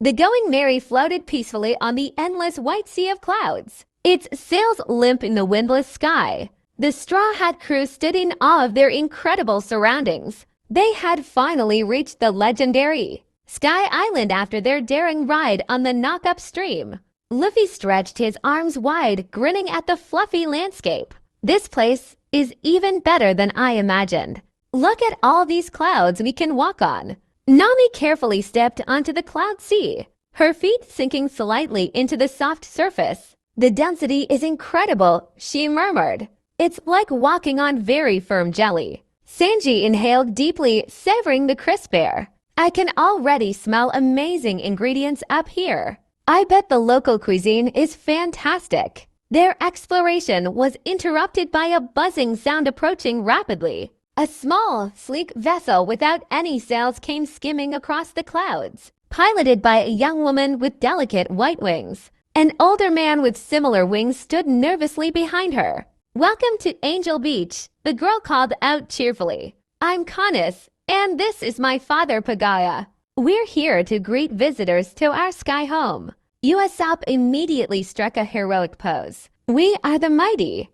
The Going Merry floated peacefully on the endless white sea of clouds, its sails limp in the windless sky. The Straw Hat crew stood in awe of their incredible surroundings. They had finally reached the legendary Sky Island after their daring ride on the knock-up stream. Luffy stretched his arms wide, grinning at the fluffy landscape. This place is even better than I imagined. Look at all these clouds we can walk on. Nami carefully stepped onto the cloud sea, her feet sinking slightly into the soft surface. The density is incredible, she murmured. It's like walking on very firm jelly. Sanji inhaled deeply, savoring the crisp air. I can already smell amazing ingredients up here. I bet the local cuisine is fantastic. Their exploration was interrupted by a buzzing sound approaching rapidly. A small, sleek vessel without any sails came skimming across the clouds, piloted by a young woman with delicate white wings. An older man with similar wings stood nervously behind her. "Welcome to Angel Beach," the girl called out cheerfully. "I'm Canis, and this is my father Pagaya. We're here to greet visitors to our sky home." Usopp immediately struck a heroic pose. "We are the mighty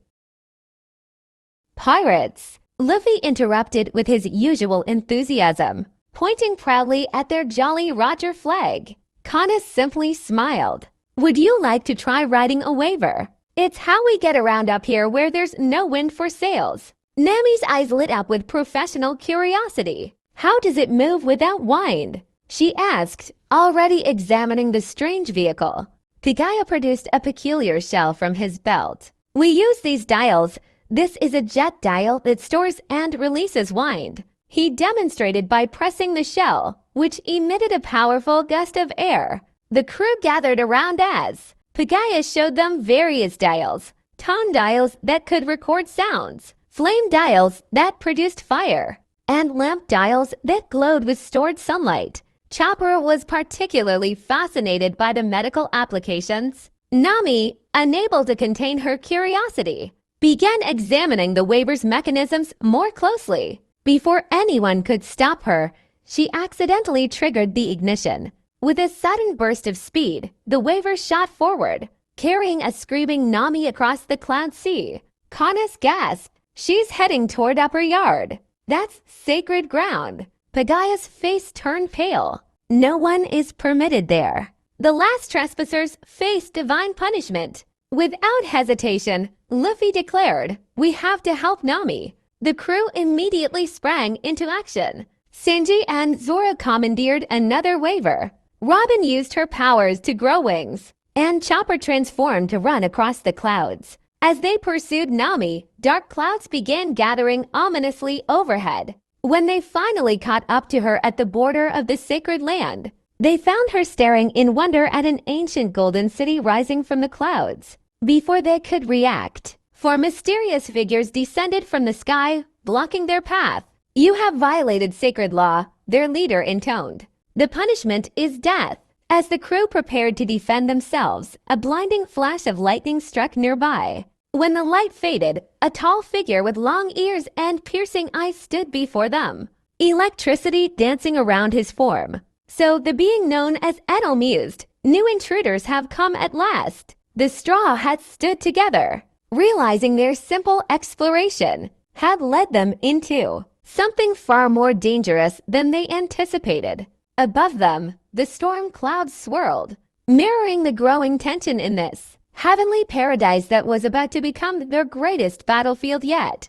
pirates," Luffy interrupted with his usual enthusiasm, pointing proudly at their Jolly Roger flag. Canis simply smiled. "Would you like to try riding a waver? It's how we get around up here where there's no wind for sails." Nami's eyes lit up with professional curiosity. "How does it move without wind?" she asked, already examining the strange vehicle. Pagaya produced a peculiar shell from his belt. "We use these dials. This is a jet dial that stores and releases wind." He demonstrated by pressing the shell, which emitted a powerful gust of air. The crew gathered around as Pagaya showed them various dials, tone dials that could record sounds, flame dials that produced fire, and lamp dials that glowed with stored sunlight. Chopper was particularly fascinated by the medical applications. Nami, unable to contain her curiosity, began examining the waver's mechanisms more closely. Before anyone could stop her, she accidentally triggered the ignition. With a sudden burst of speed, the waver shot forward, carrying a screaming Nami across the cloud sea. Canis gasped. "She's heading toward Upper Yard. That's sacred ground." Pagaya's face turned pale. "No one is permitted there. The last trespassers face divine punishment." Without hesitation, Luffy declared, "We have to help Nami." The crew immediately sprang into action. Sanji and Zoro commandeered another waver. Robin used her powers to grow wings, and Chopper transformed to run across the clouds. As they pursued Nami, dark clouds began gathering ominously overhead. When they finally caught up to her at the border of the sacred land, they found her staring in wonder at an ancient golden city rising from the clouds. Before they could react, four mysterious figures descended from the sky, blocking their path. "You have violated sacred law," their leader intoned. "The punishment is death." As the crew prepared to defend themselves, a blinding flash of lightning struck nearby. When the light faded, a tall figure with long ears and piercing eyes stood before them, electricity dancing around his form. So the being known as Edo mused, "New intruders have come at last." The Straw Hats stood together, realizing their simple exploration had led them into something far more dangerous than they anticipated. Above them, the storm clouds swirled, mirroring the growing tension in this heavenly paradise that was about to become their greatest battlefield yet.